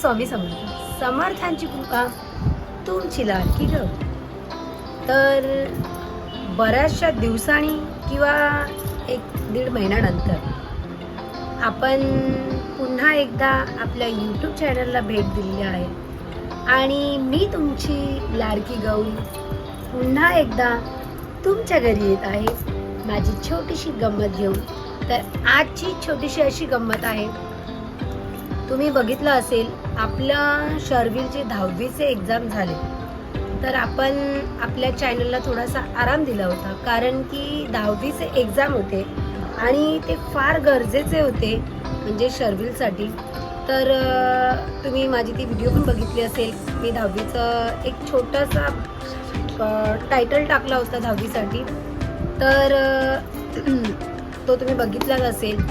स्वामी समर्थ. समर्थांची कृपा तुमची लाडकी गं. तर बऱ्याचशा दिवसांनी किंवा 1-1.5 महिन्यानंतर आपण पुन्हा एकदा आपल्या यूट्यूब चॅनलला भेट दिलेली आहे आणि मी तुमची लाडकी गौरी पुन्हा एकदा तुमच्या घरी येत आहे माझी छोटीशी गंमत घेऊन. तर आजची छोटीशी अशी गंमत आहे, तुम्ही बघितलं असेल आपलं शर्विलचे 10वीचे एक्झाम झाले, तर आपण आपल्या चॅनलला थोडासा आराम दिला होता, कारण की 10वीचे एक्झाम होते आणि ते फार गरजेचे होते म्हणजे शर्विलसाठी. तर तुम्ही माझी ती व्हिडिओ पण बघितली असेल. मी 10वीचं एक छोटासा टायटल टाकला होता 10वीसाठी, तर तो तुम्ही बघितलाच असेल.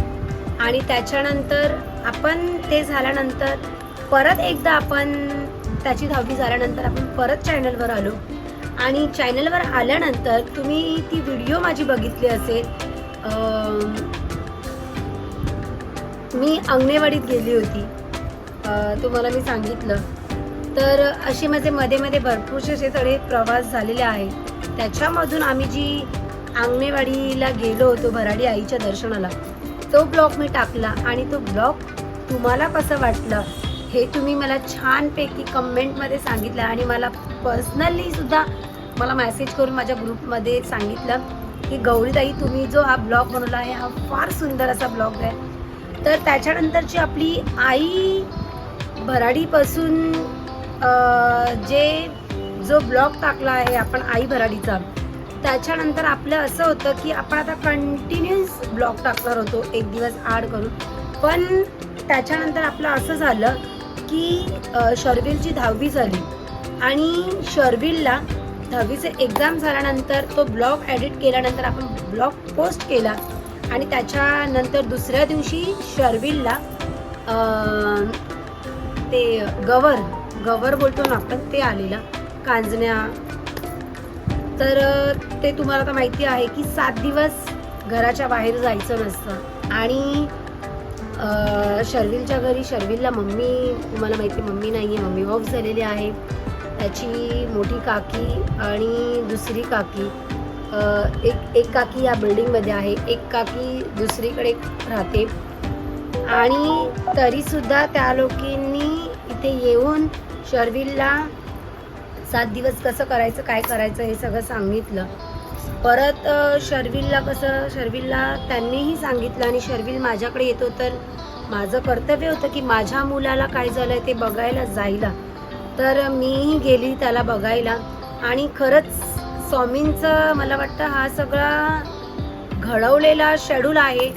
आणि त्याच्यानंतर आपण ते झाल्यानंतर परत एकदा आपण त्याची 10वी झाल्यानंतर आपण परत चॅनलवर आलो आणि चॅनलवर आल्यानंतर तुम्ही ती व्हिडिओ माझी बघितली असेल. मी अंगणेवाडीत गेली होती, तुम्हाला मी सांगितलं. तर असे माझे मध्ये मध्ये भरपूरसे असे थोडे प्रवास झालेले आहेत. त्याच्यामधून आम्ही जी अंगणेवाडीला गेलो होतो भराडी आईच्या दर्शनाला, तो ब्लॉग मी टाकला आणि तो ब्लॉग तुम्हाला कसं वाटलं हे तुम्ही मला छानपैकी कमेंटमध्ये सांगितलं आणि मला पर्सनली सुद्धा मला मेसेज करून माझ्या ग्रुपमध्ये सांगितलं की गौरीताई तुम्ही जो हा ब्लॉग बनवला आहे हा फार सुंदर असा ब्लॉग आहे. तर त्याच्यानंतरची आपली आई भराडीपासून जो ब्लॉग टाकला आहे आपण आई भराडीचा, त्याच्यानंतर आपलं असं होतं की आपण आता कंटिन्युअस ब्लॉग टाकणार होतो एक दिवस आड करून. पण त्याच्यानंतर आपलं असं झालं की शर्विलची 10वी झाली आणि शर्विलला 10वीचे एक्झाम झाल्यानंतर तो ब्लॉग एडिट केल्यानंतर आपण ब्लॉग पोस्ट केला आणि त्याच्यानंतर दुसऱ्या दिवशी शर्विलला ते गवर बोलतो ना आपण, ते आलेलं कांजण्या. तर ते तुम्हाला तर माहिती आहे की 7 दिवस घराच्या बाहेर जायचं नसतं. आणि शर्विलच्या घरी शर्विलला मम्मी, तुम्हाला माहिती मम्मी नाही आहे, मम्मी ऑफ झालेली आहे. त्याची मोठी काकी आणि दुसरी काकी, एक काकी या बिल्डिंगमध्ये आहे, एक काकी दुसरीकडे राहते. आणि तरीसुद्धा त्या लोकांनी इथे येऊन शर्विलला 7 दिवस कसं करायचं काय करायचं हे सगळं सांगितलं. परत शर्विलला त्यांनीही सांगितलं आणि शर्विल माझ्याकडे येतो, तर माझं कर्तव्य होतं की माझ्या मुलाला काय झालं ते बघायला जायला. तर मीही गेली त्याला बघायला आणि खरंच स्वामींचं मला वाटतं हा सगळा घडवलेला शेड्यूल आहे.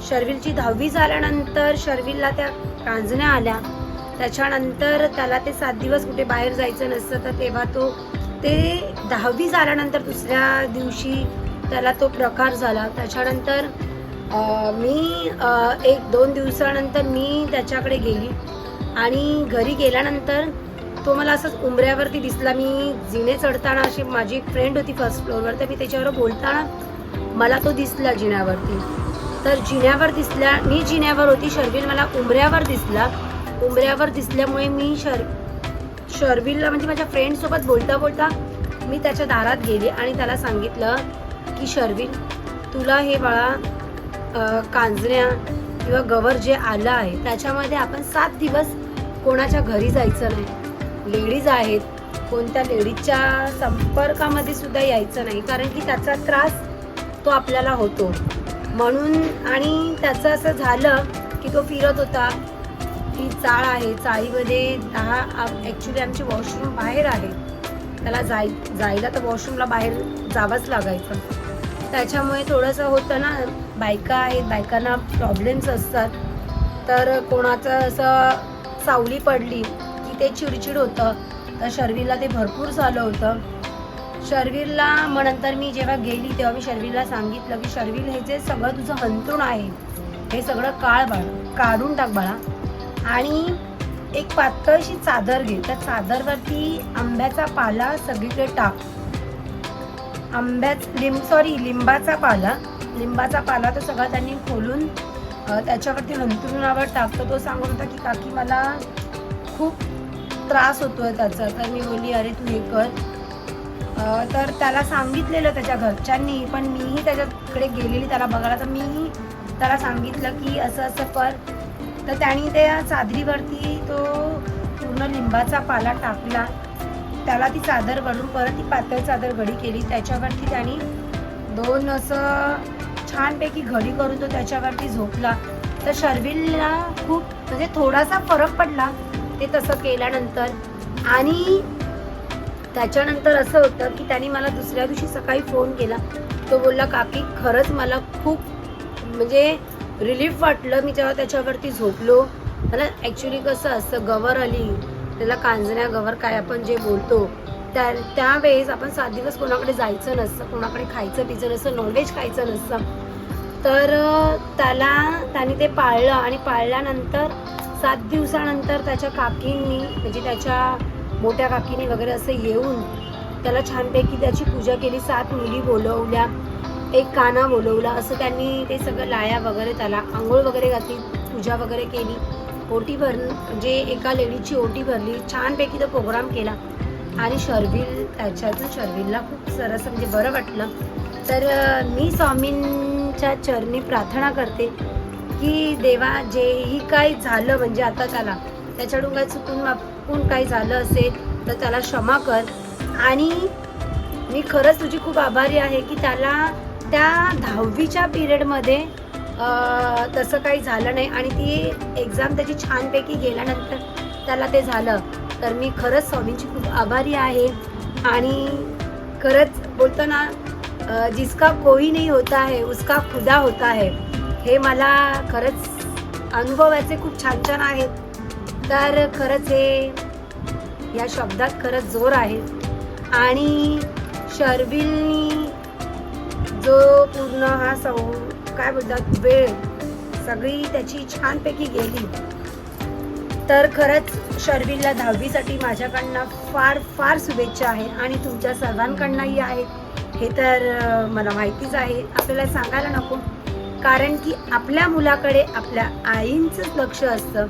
शर्विलची 10वी झाल्यानंतर शर्विलला त्या कांजण्या आल्या, त्याच्यानंतर त्याला ते 7 दिवस कुठे बाहेर जायचं नसतं, तर तेव्हा ते 10वी झाल्यानंतर दुसऱ्या दिवशी त्याला तो प्रकार झाला. त्याच्यानंतर मी 1-2 दिवसानंतर मी त्याच्याकडे गेली आणि घरी गेल्यानंतर तो मला असंच उंबऱ्यावरती दिसला. मी जिने चढताना अशी माझी एक फ्रेंड होती फर्स्ट फ्लोअरवर, तर मी त्याच्यावर बोलताना मला तो दिसला जिन्यावरती. तर जिन्यावर दिसल्या, मी जिन्यावर होती, शर्विल मला उंबऱ्यावर दिसला. उंबऱ्यावर दिसल्यामुळे मी शर्विलला म्हणजे माझ्या फ्रेंडसोबत बोलता बोलता मी त्याच्या दारात गेले आणि त्याला सांगितलं की शर्विल तुला हे बाळा कांजण्या किंवा गवर जे आलं आहे त्याच्यामध्ये आपण 7 दिवस कोणाच्या घरी जायचं नाही. लेडीज आहेत, कोणत्या लेडीजच्या संपर्कामध्ये सुद्धा यायचं नाही, कारण की त्याचा त्रास तो आपल्याला होतो म्हणून. आणि त्याचं असं झालं की तो फिरत होता, ही चाळ आहे, चाळीमध्ये ॲक्च्युली आमची वॉशरूम बाहेर आहे, त्याला जायला तर वॉशरूमला बाहेर जावंच लागायचं. त्याच्यामुळे थोडंसं होतं ना, बायका आहेत, बायकांना प्रॉब्लेम्स असतात. तर कोणाचं असं सावली पडली की ते चिडचिड होतं, तर शर्विलला ते भरपूर झालं होतं. शर्विलला मग नंतर मी जेव्हा गेली तेव्हा मी शर्विलला सांगितलं की शर्विल हे जे सगळं तुझं हंतरुण आहे हे सगळं काढून टाक बाळा आणि एक पातळशी चादर घे, त्या चादरवरती आंब्याचा पाला सगळीकडे टाक. लिंबाचा पाला तो सगळा त्यांनी खोलून त्याच्यावरती अंथरुणावर टाकतो. तो सांगत होता की काकी मला खूप त्रास होतोय त्याचा. तर मी बोलली अरे तू हे कर. तर त्याला सांगितलेलं त्याच्या घरच्यांनी, पण मीही त्याच्याकडे गेलेली त्याला बघायला. तर मीही त्याला सांगितलं की असं असं कर. तर त्याने त्या चादरीवरती तो पूर्ण लिंबाचा पाला टाकला, त्याला ती चादर घडून परत ती पातळ चादर घडी केली. त्याच्यावरती त्याने 2 असं छानपैकी घडी करून तो त्याच्यावरती झोपला. तर शर्विलला खूप म्हणजे थोडासा फरक पडला ते तसं केल्यानंतर. आणि त्याच्यानंतर असं होतं की त्याने मला दुसऱ्या दिवशी सकाळी फोन केला. तो बोलला काकी खरंच मला खूप म्हणजे रिलीफ वाटलं मी जेव्हा त्याच्यावरती झोपलो. मला ॲक्च्युली कसं असतं, गवर आली त्याला कांजण्या गवर काय आपण जे बोलतो त्यावेळेस आपण 7 दिवस कोणाकडे जायचं नसतं, कोणाकडे खायचं पिचं नसतं, नॉनव्हेज खायचं नसतं. तर त्याने ते पाळलं आणि पाळल्यानंतर 7 दिवसानंतर त्याच्या काकींनी म्हणजे त्याच्या मोठ्या काकीने वगैरे असं येऊन त्याला छानपैकी त्याची पूजा केली. 7 मुली बोलवल्या, 1 काना बोलवला. असं त्यांनी ते सगळं लाया वगैरे त्याला आंघोळ वगैरे घातली, पूजा वगैरे केली, ओटी म्हणजे एका लेडीची ओटी भरली. छानपैकी तो प्रोग्राम केला आणि त्याच्यातून शर्विलला खूप सरस म्हणजे बरं वाटलं. तर मी स्वामींच्या चरणी प्रार्थना करते की देवा जेही काही झालं म्हणजे आता त्याच्याकडून काही चुकून काही झालं असेल तर त्याला क्षमा कर. आणि मी खरंच तुझी खूप आभारी आहे की त्याला त्या 10वीच्या पिरियडमध्ये तसं काही झालं नाही आणि ती एक्झाम त्याची छानपैकी गेल्यानंतर त्याला ते झालं. तर मी खरंच स्वामींची खूप आभारी आहे. आणि खरंच बोलतो ना जिसका कोई नहीं होता है उसका खुदा होता है, हे मला खरंच अनुभवाचे खूप छान छान आहेत. तर खरंच हे या शब्दात खरंच जोर आहे. आणि शर्विलनी जो पूर्ण हा काय बोलतात वेळ सगळी त्याची छानपैकी गेली. तर खरंच शर्विलला 10वीसाठी माझ्याकडनं फार फार शुभेच्छा आहे आणि तुमच्या सर्वांकडनंही आहेत हे तर मला माहितीच आहे, आपल्याला सांगायला नको. कारण की आपल्या मुलाकडे आपल्या आईंचंच लक्ष असतं.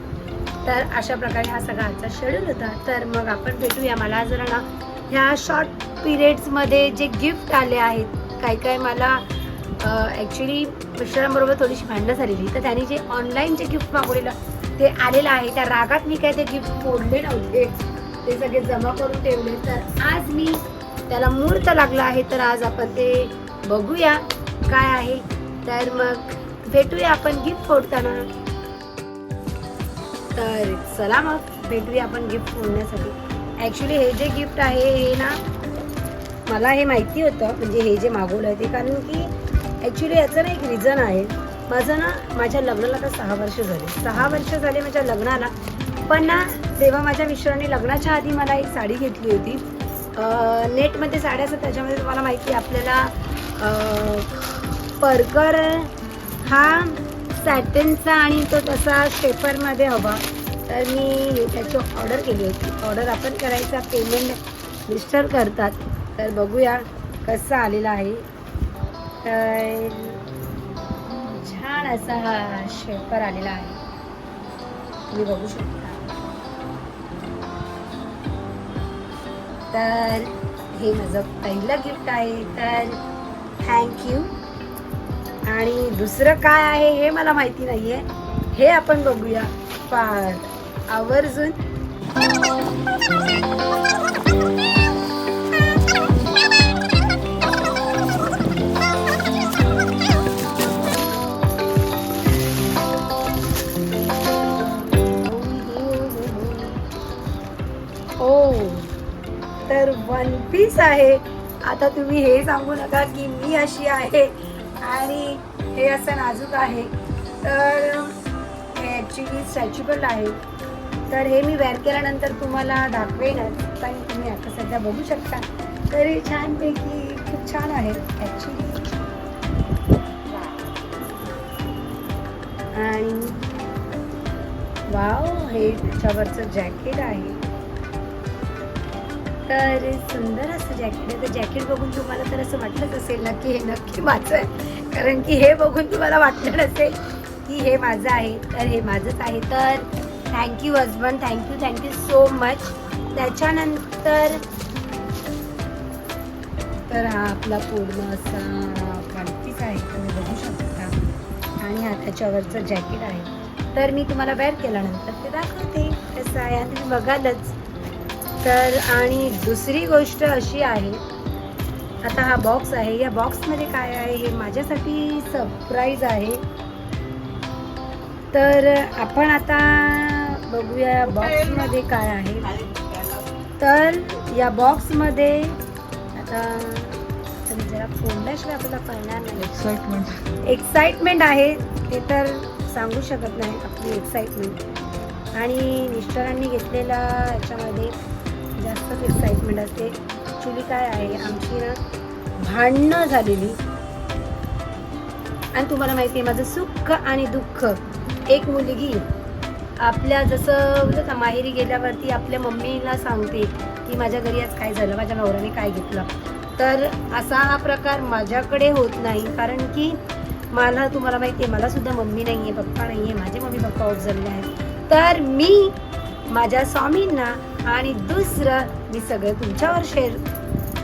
तर अशा प्रकारे हा सगळा आजचा शेड्यूल होता. तर मग आपण भेटूया. मला जरा ना ह्या शॉर्ट पिरियड्समध्ये जे गिफ्ट आले आहेत काय मला ॲक्च्युली मिस्टरांबरोबर थोडीशी भांडणं झालेली. तर त्यांनी जे ऑनलाईन जे गिफ्ट मागवलेलं ते आलेलं आहे. त्या रागात मी काय ते गिफ्ट फोडले नव्हते, ते सगळे जमा करून ठेवले. तर आज मी त्याला मुहूर्त लागला आहे, तर आज आपण ते बघूया काय आहे. तर मग भेटूया आपण गिफ्ट फोडताना. तर चला मग भेटूया आपण गिफ्ट फोडण्यासाठी. ॲक्च्युली हे जे गिफ्ट आहे हे ना मला हे माहिती होतं म्हणजे हे जे मागवलं आहे ते, कारण की ॲक्च्युली याचं ना एक रिझन आहे. माझ्या लग्नाला आता 6 वर्ष झाले. 6 वर्ष झाले माझ्या लग्नाला. पण ना तेव्हा माझ्या मिस्टरांनी लग्नाच्या आधी मला एक साडी घेतली होती. नेटमध्ये साड्या असतात त्याच्यामध्ये तुम्हाला माहिती आहे आपल्याला परकर हा सॅटिनचा आणि तो तसा शेफरमध्ये हवा. तर मी त्याची ऑर्डर केली होती. ऑर्डर आपण करायचा, पेमेंट मिस्टर करतात. तर बघूया कसं आलेला आहे. तर छान असा हा शेफर आलेला आहे, तुम्ही बघू शकता. तर हे माझं पहिलं गिफ्ट आहे. तर थँक्यू. आणि दुसरं काय आहे हे मला माहिती नाही आहे, हे आपण बघूया फार आवर्जून. तर 1 पीस आहे. आता तुम्ही हे सांगू नका की मी अशी आहे आणि हे असं नाजूक आहे. तर हे ॲक्च्युली स्ट्रेचेबल आहे. तर हे मी वेअर केल्यानंतर तुम्हाला दाखवेनच, पण तुम्ही आता सध्या बघू शकता. तर हे छानपैकी खूप छान आहे ॲक्च्युली. आणि वाव, हे त्याच्यावरचं जॅकेट आहे. तर सुंदर असं जॅकेट आहे. तर जॅकेट बघून तुम्हाला तर असं वाटलंच असेल ना की हे नक्की माझं आहे, कारण की हे बघून तुम्हाला वाटलं नसेल की हे माझं आहे. तर हे माझंच आहे. तर thank you husband, thank you so much. त्याच्यानंतर तर हा आपला पूर्ण असा वनपीस आहे, तुम्ही बघू शकता. आणि हा त्याच्यावरचं जॅकेट आहे. तर मी तुम्हाला वेअर केल्यानंतर ते दाखवते कसं आहे आणि तुम्ही बघालच. तर आणि दुसरी गोष्ट अशी आहे, आता हा बॉक्स आहे. या बॉक्समध्ये काय आहे हे माझ्यासाठी सरप्राईज आहे. तर आपण आता बघूया या बॉक्समध्ये काय आहे. तर या बॉक्समध्ये आता जरा फोडल्याशिवाय आपल्याला कळणार नाही. एक्साइटमेंट आहे ते तर सांगू शकत नाही आपली एक्साइटमेंट. आणि मिस्टरांनी घेतलेला याच्यामध्ये जास्तच एक्साइटमेंट असते. ॲक्च्युली काय आहे, आमची ना भांडणं झालेली. आणि तुम्हाला माहिती आहे माझं सुख आणि दुःख. एक मुलगी आपल्या जसं बोलत ना माहेरी गेल्यावरती आपल्या मम्मीला सांगते की माझ्या घरी आज काय झालं, माझ्या नवऱ्याने काय घेतलं. तर असा हा प्रकार माझ्याकडे होत नाही. कारण की मला तुम्हाला माहिती आहे मला सुद्धा मम्मी नाही आहे, पप्पा नाही आहे. माझे मम्मी पप्पा ऑफ झालेले आहेत. तर मी माझ्या स्वामींना आणि दुसरं मी सगळं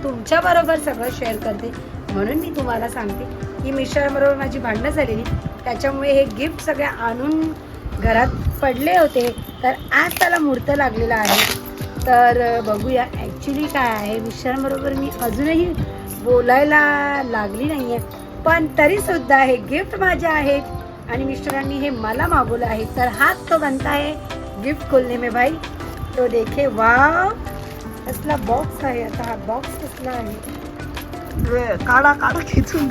तुमच्याबरोबर सगळं शेअर करते. म्हणून मी तुम्हाला सांगते की मिस्टरांबरोबर माझी भांडणं झालेली, त्याच्यामुळे हे गिफ्ट सगळे आणून घरात पडले होते. तर आज त्याला मुहूर्त लागलेला आहे. तर बघूया ॲक्च्युली काय आहे. मिस्टरांबरोबर मी अजूनही बोलायला लागली नाही आहे, पण तरीसुद्धा हे गिफ्ट माझे आहेत आणि मिस्टरांनी हे मला मागवलं आहे. तर हाच तो बनता है गिफ्ट खोलने में भाई. तो देखे वाव कसला बॉक्स आहे. आता हा बॉक्स कसला आहे काढा खेचून.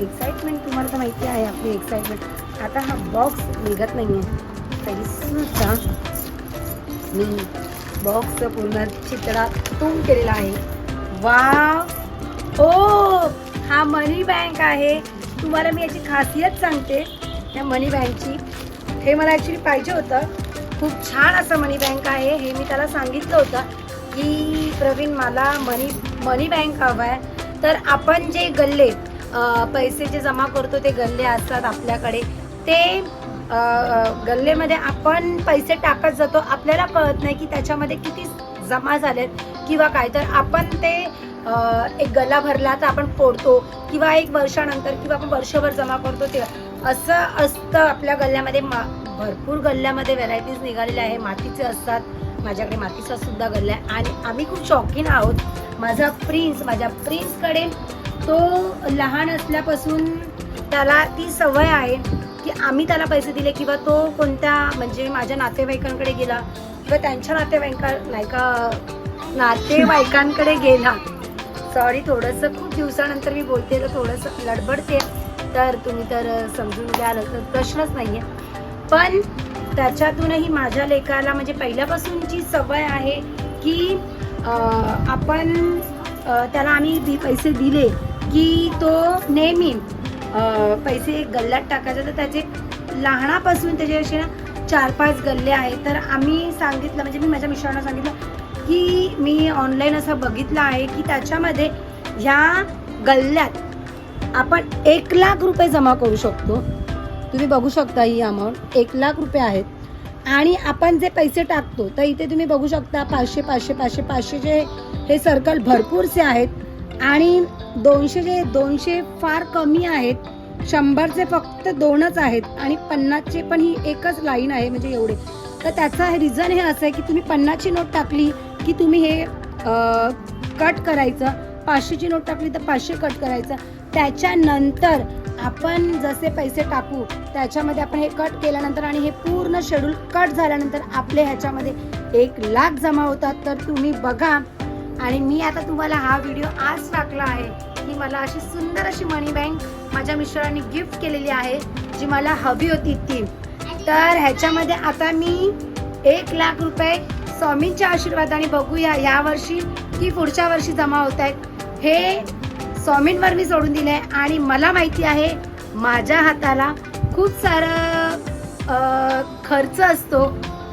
एक्साइटमेंट तुम्हाला तर माहिती आहे आपली एक्साइटमेंट. आता हा बॉक्स निघत नाही आहे तरीसुद्धा मी बॉक्सचं पूर्ण चित्रातून केलेला आहे. वाव, ओ हा मनी बँक आहे. तुम्हाला मी याची खासियत सांगते या मनी बँकची. हे मला ॲक्च्युली पाहिजे होतं. खूप छान असं मनी बँक आहे. हे मी त्याला सांगितलं होतं की प्रवीण मला मनी बँक हवं आहे. तर आपण जे गल्ले पैसे जे जमा करतो ते गल्ले असतात आपल्याकडे, ते गल्लेमध्ये आपण पैसे टाकत जातो. आपल्याला कळत नाही की त्याच्यामध्ये किती जमा झालेत किंवा काय. तर आपण ते एक गल्ला भरला तर आपण फोडतो किंवा एक वर्षानंतर किंवा आपण वर्षभर जमा करतो ते असं असतं. आपल्या गल्ल्यामध्ये भरपूर गल्ल्यामध्ये व्हरायटीज निघालेल्या आहे. मातीचे असतात, माझ्याकडे मातीचा सुद्धा गल्ला आहे. आणि आम्ही खूप शौकीन आहोत. माझ्या प्रिन्सकडे तो लहान असल्यापासून त्याला ती सवय आहे की आम्ही त्याला पैसे दिले किंवा तो कोणत्या म्हणजे माझ्या नातेवाईकांकडे गेला किंवा त्यांच्या नातेवाईकांकडे गेला. सॉरी, थोडंसं खूप दिवसानंतर मी बोलते तर थोडंसं लडबडते, तर तुम्ही तर समजून घ्याल तर प्रश्नच नाही आहे. पण त्याच्यातूनही माझ्या लेकाला म्हणजे पहिल्यापासूनची सवय आहे की आपण त्याला आम्ही पैसे दिले की तो नेहमी पैसे गल्ल्यात टाकायचे. तर त्याचे लहानापासून त्याचे असे ना 4-5 गल्ले आहेत. तर आम्ही सांगितलं, म्हणजे मी माझ्या मिस्टरांना सांगितलं की मी ऑनलाईन असं बघितलं आहे की त्याच्यामध्ये ह्या गल्ल्यात आपण 1 लाख रुपये जमा करू शकतो. तुम्ही बघू शकता ही अमाऊंट 1 लाख रुपये आहेत. आणि आपण जे पैसे टाकतो तर इथे तुम्ही बघू शकता 500 जे हे सर्कल भरपूरसे आहेत. आणि 200 फार कमी आहेत. 100चे फक्त 2च आहेत आणि 50चे पण ही एकच लाईन आहे, म्हणजे एवढे. तर त्याचा रिझन हे असं आहे की तुम्ही 50ची नोट टाकली की तुम्ही हे कट करायचं, 500ची नोट टाकली तर 500 कट करायचं. त्याच्यानंतर आपण जसे पैसे टाकू त्याच्यामध्ये आपण हे कट केल्यानंतर आणि हे पूर्ण शेड्यूल कट झाल्यानंतर आपले ह्याच्यामध्ये 1 लाख जमा होतात. तर तुम्ही बघा. आणि मी आता तुम्हाला हा व्हिडिओ आज टाकला आहे की मला अशी सुंदर अशी मनी बँक माझ्या मिस्टरांनी गिफ्ट केलेली आहे, जी मला हवी होती ती. तर ह्याच्यामध्ये आता मी 1 लाख रुपये स्वामींच्या आशीर्वादाने बघूया या वर्षी की पुढच्या वर्षी जमा होत आहेत. हे स्वामींवर मी सोडून दिलं आहे. आणि मला माहिती आहे माझ्या हाताला खूप सारं खर्च असतो,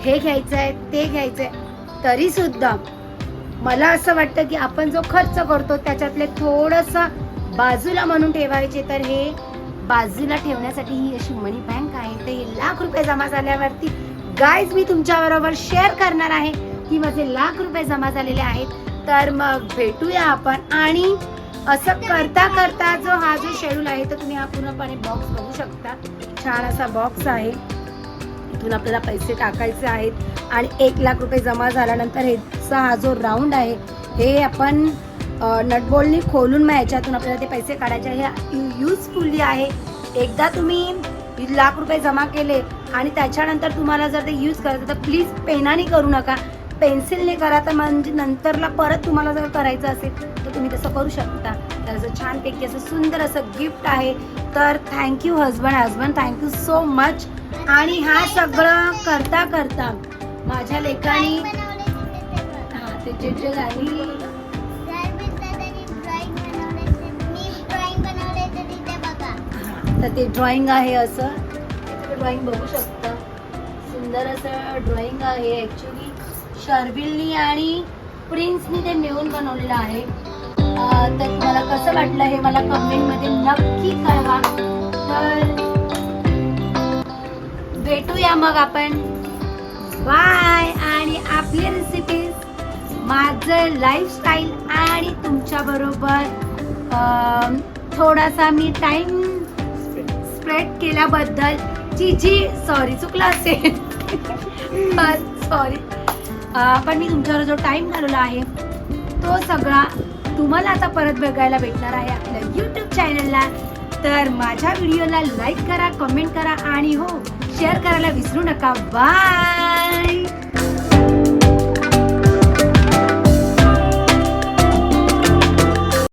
हे घ्यायचं आहे ते घ्यायचं आहे. तरीसुद्धा मला असं वाटतं की आपण जो खर्च करतो त्याच्यातले थोडंसं बाजूला म्हणून ठेवायचे. तर हे बाजूला ठेवण्यासाठी ही अशी मनी बँक आहे. तर हे 1 लाख रुपये जमा झाल्यावरती गाईज मी तुमच्याबरोबर शेअर करणार आहे की माझे ₹1,00,000 जमा झालेले आहेत. तर मग भेटूया आपण. आणि असं करता करता हा जो शेड्यूल आहे तर तुम्ही हा पूर्णपणे बॉक्स बघू शकता. छान असा बॉक्स आहे. इथून आपल्याला पैसे टाकायचे आहेत आणि ₹1,00,000 जमा झाल्यानंतर हा जो राऊंड आहे हे आपण नटबोल्टनी खोलून मग ह्याच्यातून आपल्याला ते पैसे काढायचे आहे. हे युजफुली आहे. एकदा तुम्ही ₹1,00,000 जमा केले आणि त्याच्यानंतर तुम्हाला जर ते यूज करायचं तर प्लीज पेनाने करू नका, पेन्सिलने करा. तर म्हणजे नंतरला परत तुम्हाला जर करायचं असेल तर तुम्ही तसं करू शकता. तर असं छानपैकी असं सुंदर असं गिफ्ट आहे. तर thank you husband thank you so much. आणि हा सगळं करता करता माझ्या लेकानी ते चित्र झाली. तर ते ड्रॉइंग आहे. असं ड्रॉइंग बघू शकता. सुंदर असं ड्रॉइंग आहे. ॲक्च्युली शर्विलनी आणि प्रिन्सनी ते मिळून बनवलेलं आहे. तर तुम्हाला कसं वाटलं हे मला कमेंटमध्ये नक्की कळवा. तर भेटूया मग आपण. बाय. आणि आपली रेसिपीज, माझं लाईफस्टाईल आणि तुमच्याबरोबर थोडासा मी टाइम स्प्रेड केल्याबद्दल सॉरी चुकलं असेल सॉरी. पण मी तुमच्यावर जो टाइम घालवला आहे तो सगळा तुम्हाला आता परत बघायला भेटणार आहे आपल्या यूट्यूब चॅनलला. तर माझ्या व्हिडिओला लाईक करा, कमेंट करा आणि हो शेअर करायला विसरू नका. बाय.